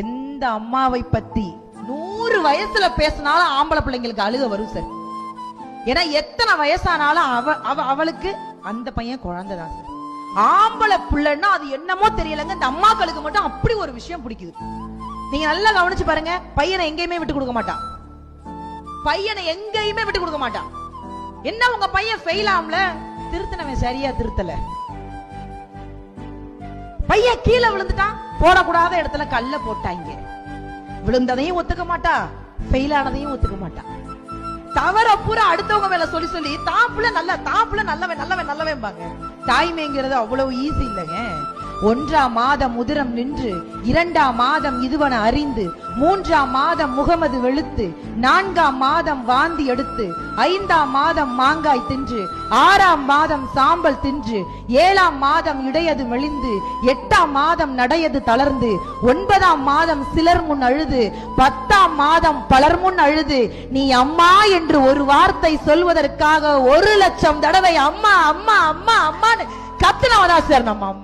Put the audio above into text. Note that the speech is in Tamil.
எந்த அம்மாவை பத்தி 100 வயசுல பேசினாலும் ஆம்பளை பிள்ளைங்களுக்கு அழுக வரும் சார். ஏன்னா எத்தனை வயசானாலும் அவளுக்கு அந்த பையன் குழந்தைதான் சார். ஆம்பளை பிள்ளைன்னா அது என்னமோ தெரியலங்க, இந்த அம்மாக்களுக்கு மட்டும் அப்படி ஒரு விஷயம் பிடிக்குது. நீங்க நல்லா கவனிச்சு பாருங்க, பையனை எங்கேயுமே விட்டு கொடுக்க மாட்டான். பையனை எங்கேயுமே விட்டு கொடுக்க மாட்டான். என்ன உங்க பையன் ஃபெயில் ஆம்ல, திருத்தனவன் சரியா திருத்தல, பையன் கீழே விழுந்துட்டான், போடக்கூடாத இடத்துல கல்ல போட்டாங்க, விழுந்ததையும் ஒத்துக்க மாட்டா, ஃபெயில் ஆனதையும் ஒத்துக்க மாட்டா. தவற பூரா அடுத்தவங்க மேல சொல்லி சொல்லி தாப்புல நல்லவன் பாங்க. தாய்மைங்கிறது அவ்வளவு ஈஸி இல்லைங்க. 1ஆம் மாதம் உதிரம் நின்று, 2ஆம் மாதம் இதுவன அறிந்து, 3ஆம் மாதம் முகமது வெளுத்து, 4ஆம் மாதம் வாந்தி எடுத்து, 5ஆம் மாதம் மாங்காய் தின்று, 6ஆம் மாதம் சாம்பல் தின்று, 7ஆம் மாதம் இடையது மெலிந்து, 8ஆம் மாதம் நடையது தளர்ந்து, 9ஆம் மாதம் சிலர் முன் அழுது, 10ஆம் மாதம் பலர் முன் அழுது, நீ அம்மா என்று ஒரு வார்த்தை சொல்வதற்காக 1,00,000 தடவை அம்மா அம்மா அம்மா அம்மான்னு கத்துனவதா சார் நம்ம அம்மா.